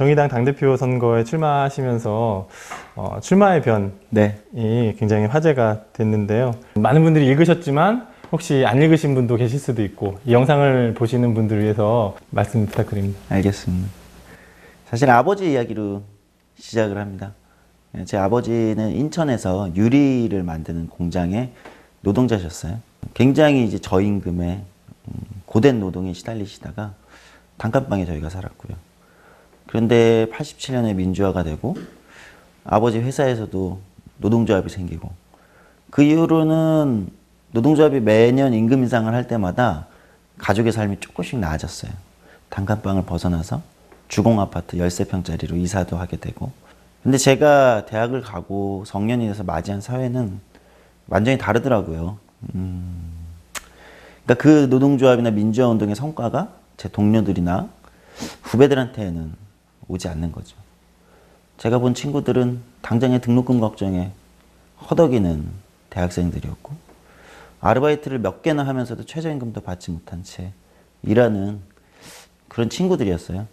정의당 당대표 선거에 출마하시면서 출마의 변이 네. 굉장히 화제가 됐는데요. 많은 분들이 읽으셨지만 혹시 안 읽으신 분도 계실 수도 있고 이 영상을 보시는 분들을 위해서 말씀 부탁드립니다. 알겠습니다. 사실 아버지 이야기로 시작을 합니다. 제 아버지는 인천에서 유리를 만드는 공장의 노동자셨어요. 굉장히 이제 저임금에 고된 노동에 시달리시다가 단칸방에 저희가 살았고요. 그런데 87년에 민주화가 되고 아버지 회사에서도 노동조합이 생기고 그 이후로는 노동조합이 매년 임금 인상을 할 때마다 가족의 삶이 조금씩 나아졌어요. 단칸방을 벗어나서 주공아파트 13평짜리로 이사도 하게 되고 근데 제가 대학을 가고 성년이 돼서 맞이한 사회는 완전히 다르더라고요. 그러니까 그 노동조합이나 민주화 운동의 성과가 제 동료들이나 후배들한테는 오지 않는 거죠. 제가 본 친구들은 당장의 등록금 걱정에 허덕이는 대학생들이었고 아르바이트를 몇 개나 하면서도 최저임금도 받지 못한 채 일하는 그런 친구들이었어요.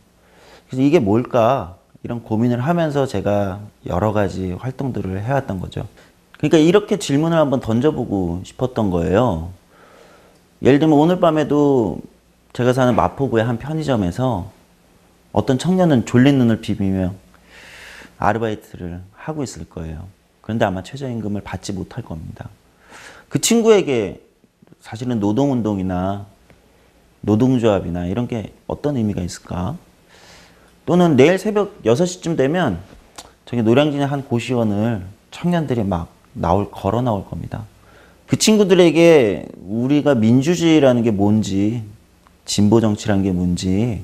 그래서 이게 뭘까 이런 고민을 하면서 제가 여러 가지 활동들을 해왔던 거죠. 그러니까 이렇게 질문을 한번 던져보고 싶었던 거예요. 예를 들면 오늘 밤에도 제가 사는 마포구의 한 편의점에서 어떤 청년은 졸린 눈을 비비며 아르바이트를 하고 있을 거예요. 그런데 아마 최저임금을 받지 못할 겁니다. 그 친구에게 사실은 노동운동이나 노동조합이나 이런 게 어떤 의미가 있을까? 또는 내일 새벽 6시쯤 되면 저기 노량진의 한 고시원을 청년들이 막 걸어 나올 겁니다. 그 친구들에게 우리가 민주주의라는 게 뭔지, 진보 정치라는 게 뭔지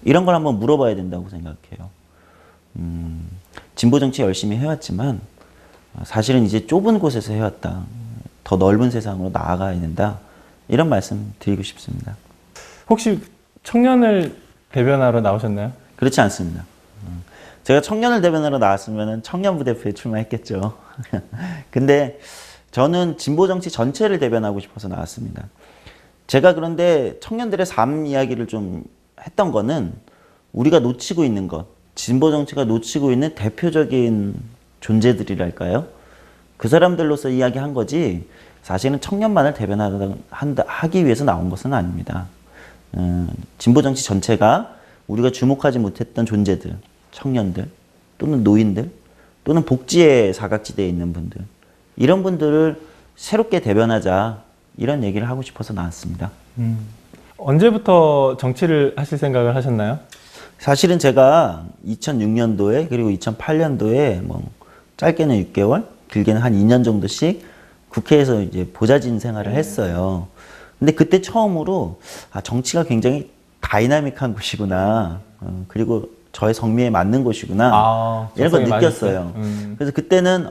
이런 걸 한번 물어봐야 된다고 생각해요. 진보 정치 열심히 해왔지만 사실은 이제 좁은 곳에서 해왔다. 더 넓은 세상으로 나아가야 된다. 이런 말씀 드리고 싶습니다. 혹시 청년을 대변하러 나오셨나요? 그렇지 않습니다. 제가 청년을 대변하러 나왔으면 청년부 대표에 출마했겠죠. 근데 저는 진보 정치 전체를 대변하고 싶어서 나왔습니다. 제가 그런데 청년들의 삶 이야기를 좀 했던 거는 우리가 놓치고 있는 것, 진보 정치가 놓치고 있는 대표적인 존재들이랄까요? 그 사람들로서 이야기한 거지 사실은 청년만을 대변하기 위해서 나온 것은 아닙니다. 진보 정치 전체가 우리가 주목하지 못했던 존재들, 청년들, 또는 노인들, 또는 복지의 사각지대에 있는 분들 이런 분들을 새롭게 대변하자 이런 얘기를 하고 싶어서 나왔습니다. 언제부터 정치를 하실 생각을 하셨나요? 사실은 제가 2006년도에 그리고 2008년도에 뭐 짧게는 6개월, 길게는 한 2년 정도씩 국회에서 이제 보좌진 생활을 했어요. 근데 그때 처음으로 정치가 굉장히 다이나믹한 곳이구나. 그리고 저의 성미에 맞는 곳이구나. 이런 걸 느꼈어요. 그래서 그때는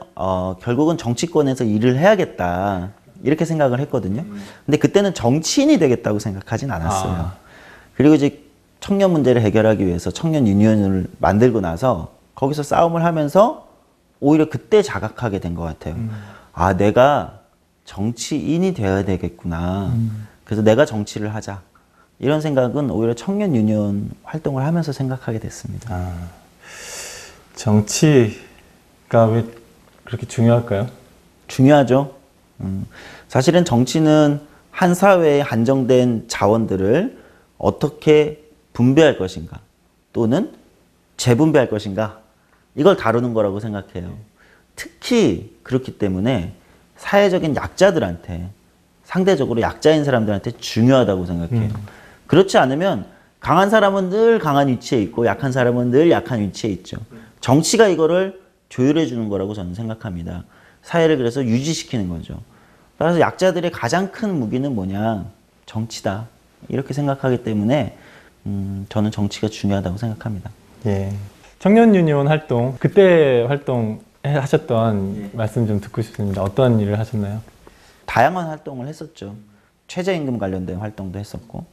결국은 정치권에서 일을 해야겠다. 이렇게 생각을 했거든요. 근데 그때는 정치인이 되겠다고 생각하진 않았어요. 그리고 이제 청년 문제를 해결하기 위해서 청년 유니언을 만들고 나서 거기서 싸움을 하면서 오히려 그때 자각하게 된 것 같아요. 내가 정치인이 되어야 되겠구나. 그래서 내가 정치를 하자. 이런 생각은 오히려 청년 유니언 활동을 하면서 생각하게 됐습니다. 정치가 왜 그렇게 중요할까요? 중요하죠. 사실은 정치는 한 사회의 한정된 자원들을 어떻게 분배할 것인가 또는 재분배할 것인가 이걸 다루는 거라고 생각해요. 특히 그렇기 때문에 사회적인 약자들한테 상대적으로 약자인 사람들한테 중요하다고 생각해요. 그렇지 않으면 강한 사람은 늘 강한 위치에 있고 약한 사람은 늘 약한 위치에 있죠. 정치가 이거를 조율해 주는 거라고 저는 생각합니다. 사회를 그래서 유지시키는 거죠. 따라서 약자들의 가장 큰 무기는 뭐냐? 정치다. 이렇게 생각하기 때문에 저는 정치가 중요하다고 생각합니다. 예. 청년 유니온 활동, 그때 활동하셨던 말씀 좀 듣고 싶습니다. 어떤 일을 하셨나요? 다양한 활동을 했었죠. 최저임금 관련된 활동도 했었고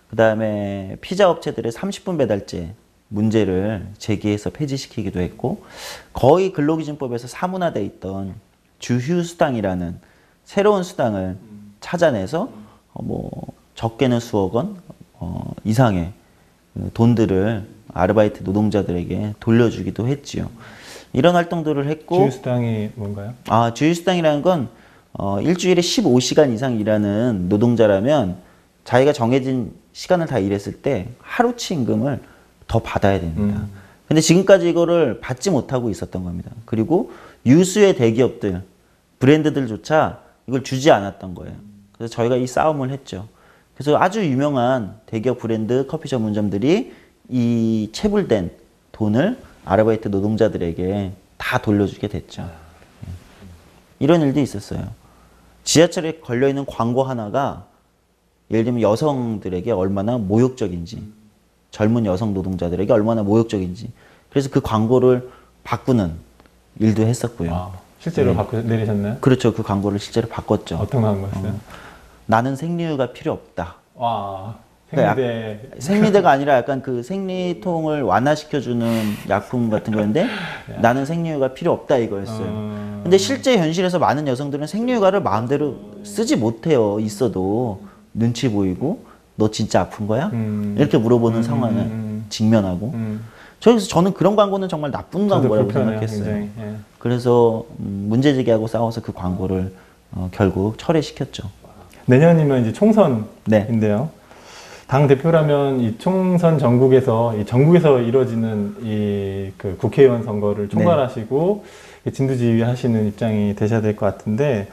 그 다음에 피자 업체들의 30분 배달제 문제를 제기해서 폐지시키기도 했고 거의 근로기준법에서 사문화되어 있던 주휴수당이라는 새로운 수당을 찾아내서 뭐 적게는 수억 원 이상의 돈들을 아르바이트 노동자들에게 돌려주기도 했지요. 이런 활동들을 했고 주휴수당이 뭔가요? 주휴수당이라는 건 일주일에 15시간 이상 일하는 노동자라면 자기가 정해진 시간을 다 일했을 때 하루치 임금을 더 받아야 됩니다. 근데 지금까지 이거를 받지 못하고 있었던 겁니다. 그리고 유수의 대기업들, 브랜드들조차 이걸 주지 않았던 거예요. 그래서 저희가 이 싸움을 했죠. 그래서 아주 유명한 대기업 브랜드 커피 전문점들이 이 체불된 돈을 아르바이트 노동자들에게 다 돌려주게 됐죠. 이런 일도 있었어요. 지하철에 걸려있는 광고 하나가 예를 들면 여성들에게 얼마나 모욕적인지, 젊은 여성 노동자들에게 얼마나 모욕적인지, 그래서 그 광고를 바꾸는 일도 했었고요. 실제로 내리셨나요? 그렇죠. 그 광고를 실제로 바꿨죠. 어떤 광고였어요? 나는 생리휴가 필요 없다. 와, 생리대. 생리대가 아니라 약간 그 생리통을 완화시켜주는 약품 같은 거였는데 나는 생리휴가 필요 없다 이거였어요. 근데 실제 현실에서 많은 여성들은 생리휴가를 마음대로 쓰지 못해요. 있어도 눈치 보이고 너 진짜 아픈 거야? 이렇게 물어보는 상황을 직면하고 그래서 저는 그런 광고는 정말 나쁜 광고라고 생각했어요. 굉장히, 예. 그래서 문제 제기하고 싸워서 그 광고를 결국 철회시켰죠. 내년이면 이제 총선인데요. 네. 당 대표라면 이 총선 전국에서 이루어지는 이 그 국회의원 선거를 총괄하시고 진두지휘하시는 입장이 되셔야 될 것 같은데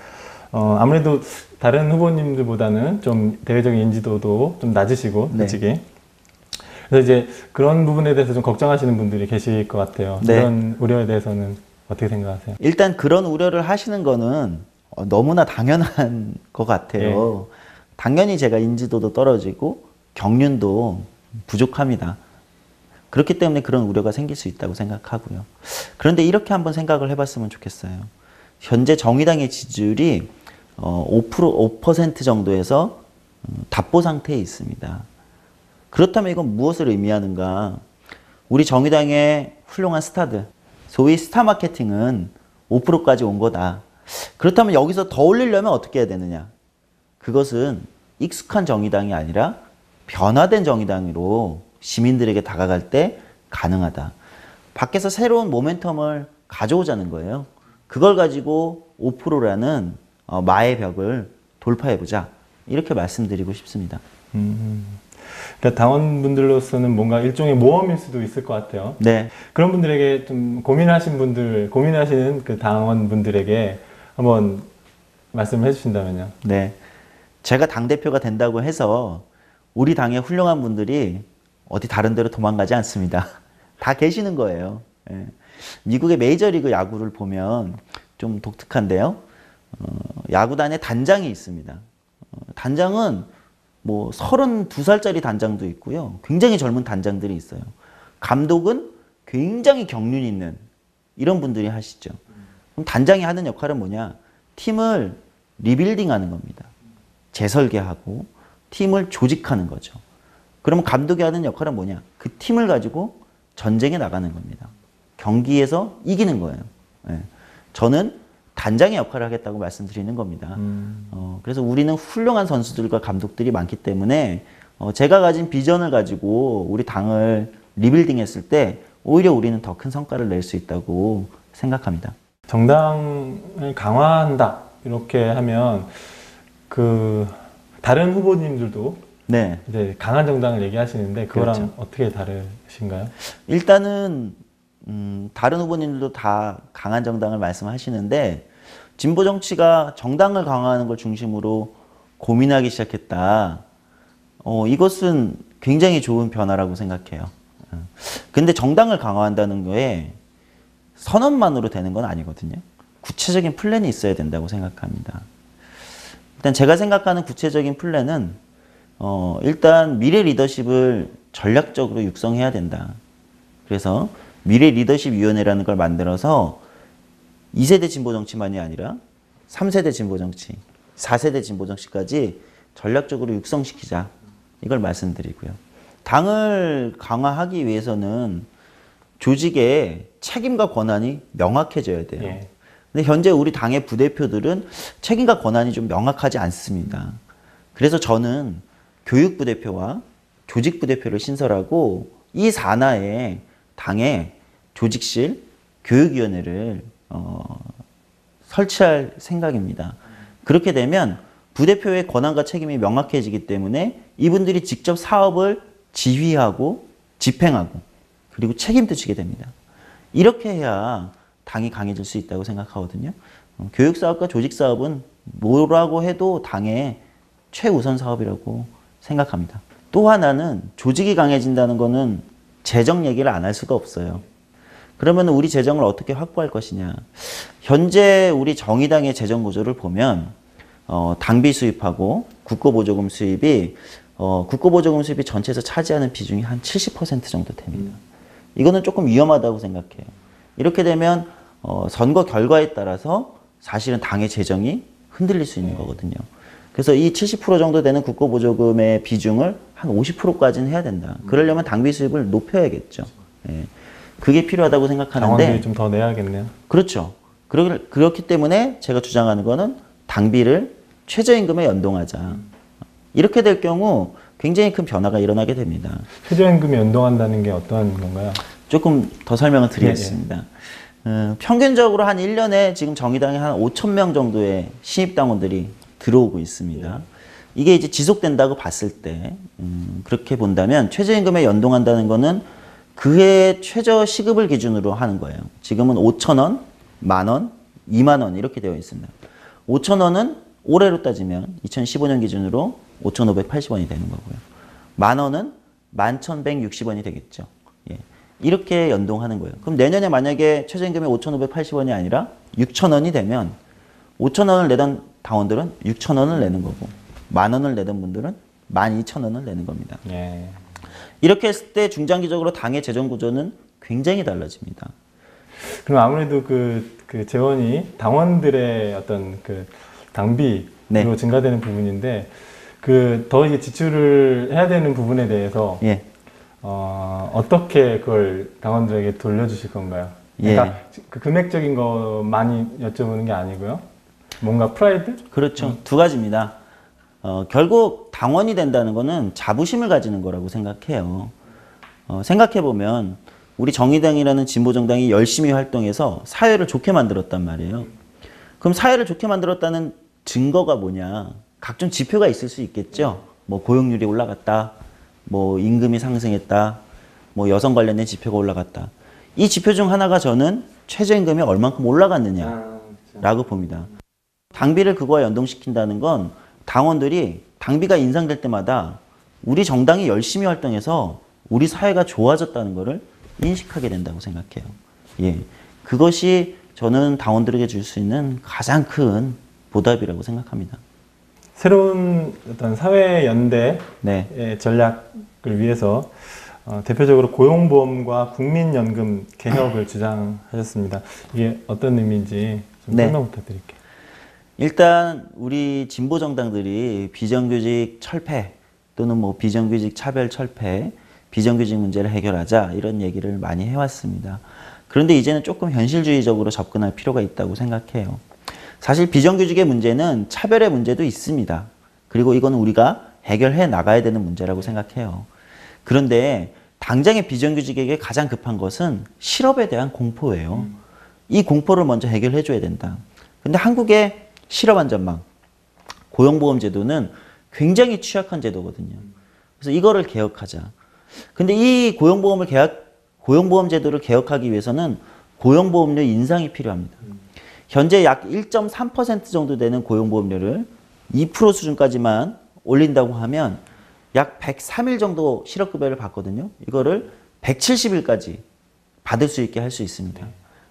아무래도 다른 후보님들보다는 좀 대외적인 인지도도 좀 낮으시고 솔직히 그래서 이제 그런 부분에 대해서 좀 걱정하시는 분들이 계실 것 같아요. 네. 이런 우려에 대해서는 어떻게 생각하세요? 일단 그런 우려를 하시는 거는 너무나 당연한 것 같아요. 당연히 제가 인지도도 떨어지고 경륜도 부족합니다. 그렇기 때문에 그런 우려가 생길 수 있다고 생각하고요. 그런데 이렇게 한번 생각을 해봤으면 좋겠어요. 현재 정의당의 지지율이 5% 정도에서 답보 상태에 있습니다. 그렇다면 이건 무엇을 의미하는가? 우리 정의당의 훌륭한 스타들, 소위 스타 마케팅은 5%까지 온 거다. 그렇다면 여기서 더 올리려면 어떻게 해야 되느냐? 그것은 익숙한 정의당이 아니라 변화된 정의당으로 시민들에게 다가갈 때 가능하다. 밖에서 새로운 모멘텀을 가져오자는 거예요. 그걸 가지고 5%라는 마의 벽을 돌파해보자. 이렇게 말씀드리고 싶습니다. 그러니까 당원분들로서는 뭔가 일종의 모험일 수도 있을 것 같아요. 네. 그런 분들에게 좀 고민하시는 그 당원분들에게 한번 말씀을 해주신다면요. 네. 제가 당대표가 된다고 해서 우리 당의 훌륭한 분들이 어디 다른 데로 도망가지 않습니다. 다 계시는 거예요. 예. 미국의 메이저리그 야구를 보면 좀 독특한데요. 야구단에 단장이 있습니다. 단장은 뭐 32살짜리 단장도 있고요. 굉장히 젊은 단장들이 있어요. 감독은 굉장히 경륜 있는 이런 분들이 하시죠. 그럼 단장이 하는 역할은 뭐냐? 팀을 리빌딩하는 겁니다. 재설계하고 팀을 조직하는 거죠. 그러면 감독이 하는 역할은 뭐냐? 그 팀을 가지고 전쟁에 나가는 겁니다. 경기에서 이기는 거예요. 예. 저는 단장의 역할을 하겠다고 말씀드리는 겁니다. 그래서 우리는 훌륭한 선수들과 감독들이 많기 때문에 제가 가진 비전을 가지고 우리 당을 리빌딩 했을 때 오히려 우리는 더 큰 성과를 낼 수 있다고 생각합니다. 정당을 강화한다 이렇게 하면 그 다른 후보님들도 네. 이제 강한 정당을 얘기하시는데 그거랑 그렇죠. 어떻게 다르신가요? 일단은 다른 후보님들도 다 강한 정당을 말씀하시는데 진보 정치가 정당을 강화하는 걸 중심으로 고민하기 시작했다. 이것은 굉장히 좋은 변화라고 생각해요. 근데 정당을 강화한다는 거에 선언만으로 되는 건 아니거든요. 구체적인 플랜이 있어야 된다고 생각합니다. 일단 제가 생각하는 구체적인 플랜은 일단 미래 리더십을 전략적으로 육성해야 된다. 그래서 미래 리더십 위원회라는 걸 만들어서 2세대 진보 정치만이 아니라 3세대 진보 정치, 4세대 진보 정치까지 전략적으로 육성시키자. 이걸 말씀드리고요. 당을 강화하기 위해서는 조직의 책임과 권한이 명확해져야 돼요. 예. 근데 현재 우리 당의 부대표들은 책임과 권한이 좀 명확하지 않습니다. 그래서 저는 교육부대표와 조직부대표를 신설하고 이 산하에 당의 조직실, 교육위원회를 설치할 생각입니다. 그렇게 되면 부대표의 권한과 책임이 명확해지기 때문에 이분들이 직접 사업을 지휘하고 집행하고 그리고 책임도 지게 됩니다. 이렇게 해야 당이 강해질 수 있다고 생각하거든요. 교육사업과 조직사업은 뭐라고 해도 당의 최우선 사업이라고 생각합니다. 또 하나는 조직이 강해진다는 거는 재정 얘기를 안 할 수가 없어요. 그러면 우리 재정을 어떻게 확보할 것이냐. 현재 우리 정의당의 재정 구조를 보면 당비 수입하고 국고보조금 수입이 국고보조금 수입이 전체에서 차지하는 비중이 한 70% 정도 됩니다. 이거는 조금 위험하다고 생각해요. 이렇게 되면 선거 결과에 따라서 사실은 당의 재정이 흔들릴 수 있는 거거든요. 그래서 이 70% 정도 되는 국고보조금의 비중을 한 50%까지는 해야 된다. 그러려면 당비 수입을 높여야겠죠. 예. 그게 필요하다고 생각하는데 당원들이 좀 더 내야겠네요. 그렇죠. 그렇기 때문에 제가 주장하는 거는 당비를 최저임금에 연동하자. 이렇게 될 경우 굉장히 큰 변화가 일어나게 됩니다. 최저임금에 연동한다는 게 어떤 건가요? 조금 더 설명을 드리겠습니다. 평균적으로 한 1년에 지금 정의당에 한 5천 명 정도의 신입당원들이 들어오고 있습니다. 이게 이제 지속된다고 봤을 때 그렇게 본다면 최저임금에 연동한다는 거는 그해 최저 시급을 기준으로 하는 거예요. 지금은 5,000원, 만원, 2만 원 이렇게 되어 있습니다. 5,000원은 올해로 따지면 2015년 기준으로 5,580원이 되는 거고요. 만 원은 11,160원이 되겠죠. 예. 이렇게 연동하는 거예요. 그럼 내년에 만약에 최저임금이 5,580원이 아니라 6,000원이 되면 5,000원을 내던 당원들은 6,000원을 내는 거고 만 원을 내던 분들은 12,000원을 내는 겁니다. 예. 이렇게 했을 때 중장기적으로 당의 재정 구조는 굉장히 달라집니다. 그럼 아무래도 그 재원이 당원들의 어떤 그 당비로 네. 증가되는 부분인데 더 이게 지출을 해야 되는 부분에 대해서 예. 어떻게 그걸 당원들에게 돌려주실 건가요? 그러니까 그 금액적인 것만이 여쭤보는 게 아니고요. 뭔가 프라이드? 그렇죠. 두 가지입니다. 결국 당원이 된다는 거는 자부심을 가지는 거라고 생각해요. 생각해보면 우리 정의당이라는 진보정당이 열심히 활동해서 사회를 좋게 만들었단 말이에요. 그럼 사회를 좋게 만들었다는 증거가 뭐냐? 각종 지표가 있을 수 있겠죠. 뭐 고용률이 올라갔다, 뭐 임금이 상승했다, 뭐 여성 관련된 지표가 올라갔다. 이 지표 중 하나가 저는 최저임금이 얼만큼 올라갔느냐라고 봅니다. 당비를 그거와 연동시킨다는 건 당원들이 당비가 인상될 때마다 우리 정당이 열심히 활동해서 우리 사회가 좋아졌다는 것을 인식하게 된다고 생각해요. 예, 그것이 저는 당원들에게 줄 수 있는 가장 큰 보답이라고 생각합니다. 새로운 어떤 사회 연대의 네. 전략을 위해서 대표적으로 고용보험과 국민연금 개혁을 주장하셨습니다. 이게 어떤 의미인지 좀 설명 부탁드릴게요. 일단 우리 진보 정당들이 비정규직 철폐 또는 뭐 비정규직 차별 철폐, 비정규직 문제를 해결하자 이런 얘기를 많이 해왔습니다. 그런데 이제는 조금 현실주의적으로 접근할 필요가 있다고 생각해요. 사실 비정규직의 문제는 차별의 문제도 있습니다. 그리고 이거는 우리가 해결해 나가야 되는 문제라고 생각해요. 그런데 당장의 비정규직에게 가장 급한 것은 실업에 대한 공포예요. 이 공포를 먼저 해결해 줘야 된다. 근데 한국의 실업 안전망, 고용보험 제도는 굉장히 취약한 제도거든요. 그래서 이거를 개혁하자. 근데 이 고용보험 제도를 개혁하기 위해서는 고용보험료 인상이 필요합니다. 현재 약 1.3% 정도 되는 고용보험료를 2% 수준까지만 올린다고 하면 약 103일 정도 실업급여를 받거든요. 이거를 170일까지 받을 수 있게 할 수 있습니다.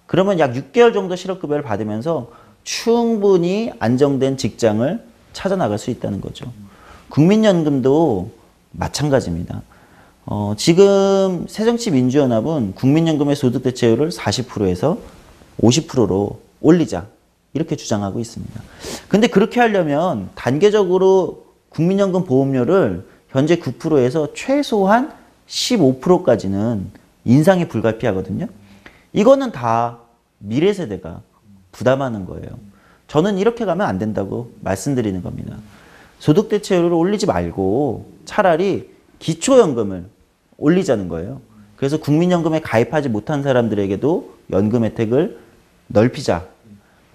그러면 약 6개월 정도 실업급여를 받으면서 충분히 안정된 직장을 찾아 나갈 수 있다는 거죠. 국민연금도 마찬가지입니다. 지금 새정치민주연합은 국민연금의 소득대체율을 40%에서 50%로 올리자 이렇게 주장하고 있습니다. 근데 그렇게 하려면 단계적으로 국민연금 보험료를 현재 9%에서 최소한 15%까지는 인상이 불가피하거든요. 이거는 다 미래 세대가 부담하는 거예요. 저는 이렇게 가면 안 된다고 말씀드리는 겁니다. 소득대체율을 올리지 말고 차라리 기초연금을 올리자는 거예요. 그래서 국민연금에 가입하지 못한 사람들에게도 연금 혜택을 넓히자.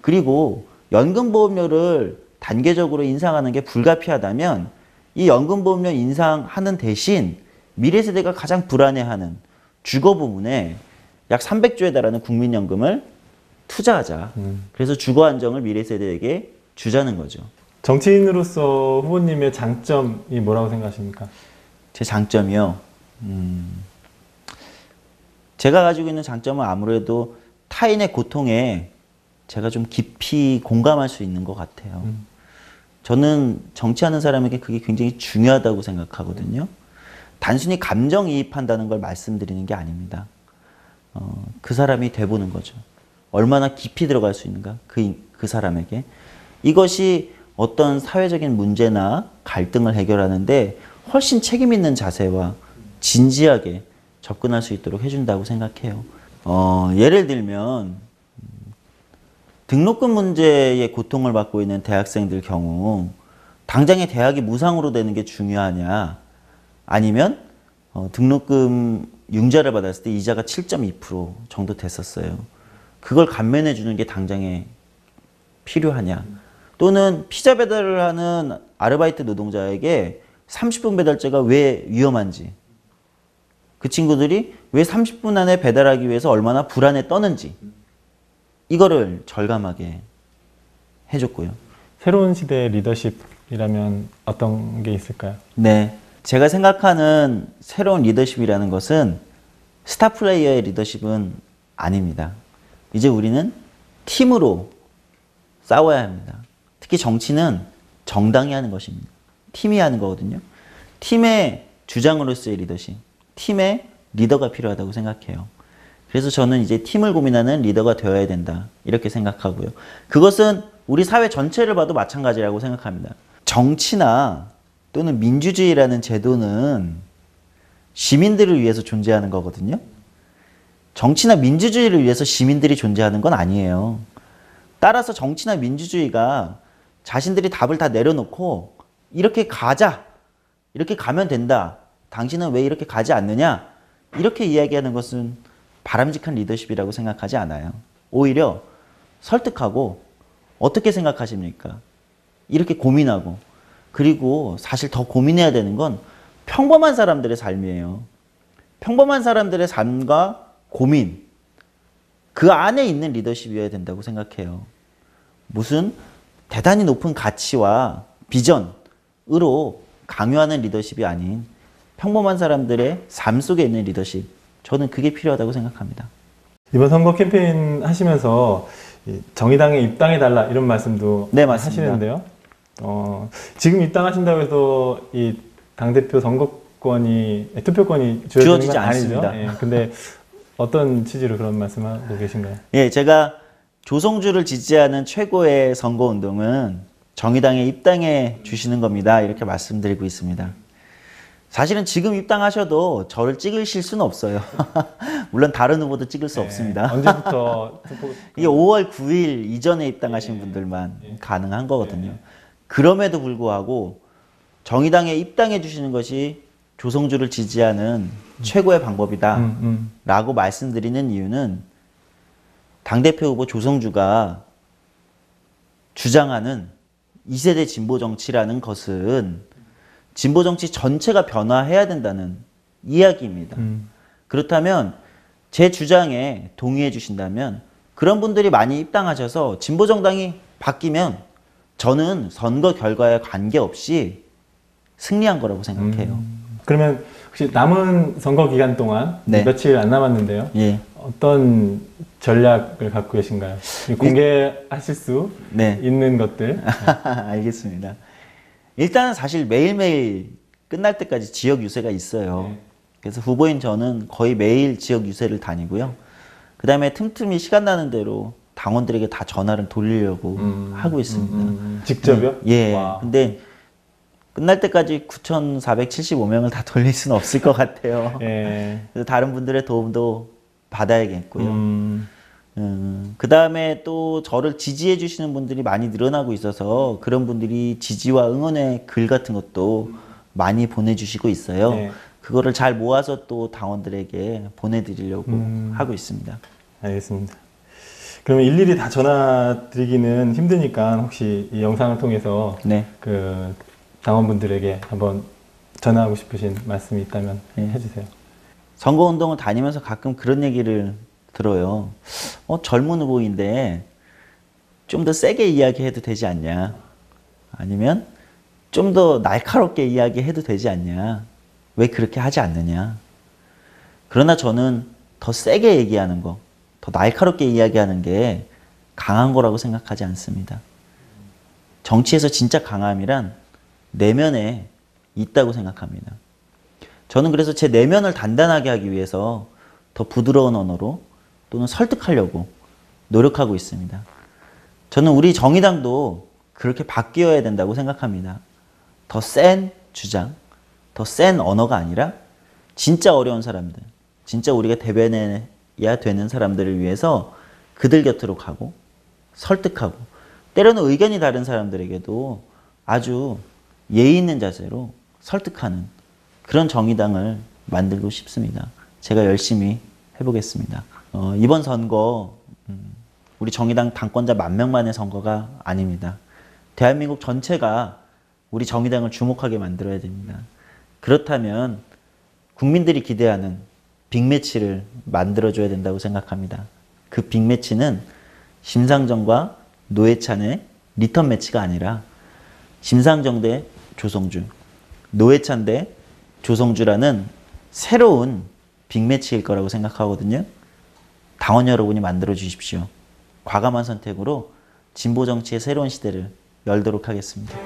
그리고 연금보험료를 단계적으로 인상하는 게 불가피하다면 이 연금보험료 인상하는 대신 미래 세대가 가장 불안해하는 주거 부문에 약 300조에 달하는 국민연금을 투자하자. 그래서 주거 안정을 미래 세대에게 주자는 거죠. 정치인으로서 후보님의 장점이 뭐라고 생각하십니까? 제 장점이요. 제가 가지고 있는 장점은 아무래도 타인의 고통에 제가 좀 깊이 공감할 수 있는 것 같아요. 저는 정치하는 사람에게 그게 굉장히 중요하다고 생각하거든요. 단순히 감정이입한다는 걸 말씀드리는 게 아닙니다. 그 사람이 돼보는 거죠. 얼마나 깊이 들어갈 수 있는가, 그 사람에게. 이것이 어떤 사회적인 문제나 갈등을 해결하는데 훨씬 책임 있는 자세와 진지하게 접근할 수 있도록 해준다고 생각해요. 예를 들면 등록금 문제에 고통을 받고 있는 대학생들 경우 당장에 대학이 무상으로 되는 게 중요하냐, 아니면 등록금 융자를 받았을 때 이자가 7.2% 정도 됐었어요. 그걸 감면해 주는 게 당장에 필요하냐, 또는 피자 배달을 하는 아르바이트 노동자에게 30분 배달제가 왜 위험한지, 그 친구들이 왜 30분 안에 배달하기 위해서 얼마나 불안에 떠는지, 이거를 절감하게 해줬고요. 새로운 시대의 리더십이라면 어떤 게 있을까요? 네, 제가 생각하는 새로운 리더십이라는 것은 스타 플레이어의 리더십은 아닙니다. 이제 우리는 팀으로 싸워야 합니다. 특히 정치는 정당이 하는 것입니다. 팀이 하는 거거든요. 팀의 주장으로서의 리더십, 팀의 리더가 필요하다고 생각해요. 그래서 저는 이제 팀을 고민하는 리더가 되어야 된다, 이렇게 생각하고요. 그것은 우리 사회 전체를 봐도 마찬가지라고 생각합니다. 정치나 또는 민주주의라는 제도는 시민들을 위해서 존재하는 거거든요. 정치나 민주주의를 위해서 시민들이 존재하는 건 아니에요. 따라서 정치나 민주주의가 자신들이 답을 다 내려놓고 이렇게 가자, 이렇게 가면 된다, 당신은 왜 이렇게 가지 않느냐, 이렇게 이야기하는 것은 바람직한 리더십이라고 생각하지 않아요. 오히려 설득하고 어떻게 생각하십니까? 이렇게 고민하고, 그리고 사실 더 고민해야 되는 건 평범한 사람들의 삶이에요. 평범한 사람들의 삶과 고민, 그 안에 있는 리더십이어야 된다고 생각해요. 무슨 대단히 높은 가치와 비전으로 강요하는 리더십이 아닌 평범한 사람들의 삶 속에 있는 리더십, 저는 그게 필요하다고 생각합니다. 이번 선거 캠페인 하시면서 정의당에 입당해달라 이런 말씀도 네, 맞습니다. 하시는데요. 지금 입당하신다고 해서 이 당대표 선거권이, 투표권이 주어지는 건 아니죠. 않습니다. 예, 근데 어떤 취지로 그런 말씀하고 계신가요? 예, 제가 조성주를 지지하는 최고의 선거운동은 정의당에 입당해 주시는 겁니다, 이렇게 말씀드리고 있습니다. 사실은 지금 입당하셔도 저를 찍으실 수는 없어요. 물론 다른 후보도 찍을 수 없습니다. 언제부터 이게 5월 9일 이전에 입당하신 분들만 가능한 거거든요. 그럼에도 불구하고 정의당에 입당해 주시는 것이 조성주를 지지하는 최고의 방법이다 라고 말씀드리는 이유는, 당대표 후보 조성주가 주장하는 2세대 진보 정치라는 것은 진보 정치 전체가 변화해야 된다는 이야기입니다. 그렇다면 제 주장에 동의해 주신다면 그런 분들이 많이 입당하셔서 진보 정당이 바뀌면 저는 선거 결과에 관계없이 승리한 거라고 생각해요. 그러면 혹시 남은 선거 기간 동안 네. 며칠 안 남았는데요. 예. 어떤 전략을 갖고 계신가요? 공개하실 수 네. 있는 것들. 알겠습니다. 일단 사실 매일매일 끝날 때까지 지역 유세가 있어요. 네. 그래서 후보인 저는 거의 매일 지역 유세를 다니고요. 그 다음에 틈틈이 시간 나는 대로 당원들에게 다 전화를 돌리려고 하고 있습니다. 직접요? 예. 와. 근데 끝날 때까지 9,475명을 다 돌릴 수는 없을 것 같아요. 예. 그래서 다른 분들의 도움도 받아야겠고요. 그 다음에 또 저를 지지해 주시는 분들이 많이 늘어나고 있어서 그런 분들이 지지와 응원의 글 같은 것도 많이 보내주시고 있어요. 네. 그거를 잘 모아서 또 당원들에게 보내드리려고 하고 있습니다. 알겠습니다. 그러면 일일이 다 전화 드리기는 힘드니까 혹시 이 영상을 통해서 네. 그 당원분들에게 한번 전하고 싶으신 말씀이 있다면 네. 해주세요. 선거운동을 다니면서 가끔 그런 얘기를 들어요. 젊은 후보인데 좀 더 세게 이야기해도 되지 않냐? 아니면 좀 더 날카롭게 이야기해도 되지 않냐? 왜 그렇게 하지 않느냐? 그러나 저는 더 세게 얘기하는 거, 더 날카롭게 이야기하는 게 강한 거라고 생각하지 않습니다. 정치에서 진짜 강함이란 내면에 있다고 생각합니다. 저는 그래서 제 내면을 단단하게 하기 위해서 더 부드러운 언어로 또는 설득하려고 노력하고 있습니다. 저는 우리 정의당도 그렇게 바뀌어야 된다고 생각합니다. 더 센 주장, 더 센 언어가 아니라 진짜 어려운 사람들, 진짜 우리가 대변해야 되는 사람들을 위해서 그들 곁으로 가고 설득하고 때로는 의견이 다른 사람들에게도 아주 예의 있는 자세로 설득하는 그런 정의당을 만들고 싶습니다. 제가 열심히 해보겠습니다. 이번 선거 우리 정의당 당권자 10,000명만의 선거가 아닙니다. 대한민국 전체가 우리 정의당을 주목하게 만들어야 됩니다. 그렇다면 국민들이 기대하는 빅매치를 만들어줘야 된다고 생각합니다. 그 빅매치는 심상정과 노회찬의 리턴 매치가 아니라 심상정 대 조성주, 노회찬 대 조성주라는 새로운 빅매치일 거라고 생각하거든요. 당원 여러분이 만들어 주십시오. 과감한 선택으로 진보 정치의 새로운 시대를 열도록 하겠습니다.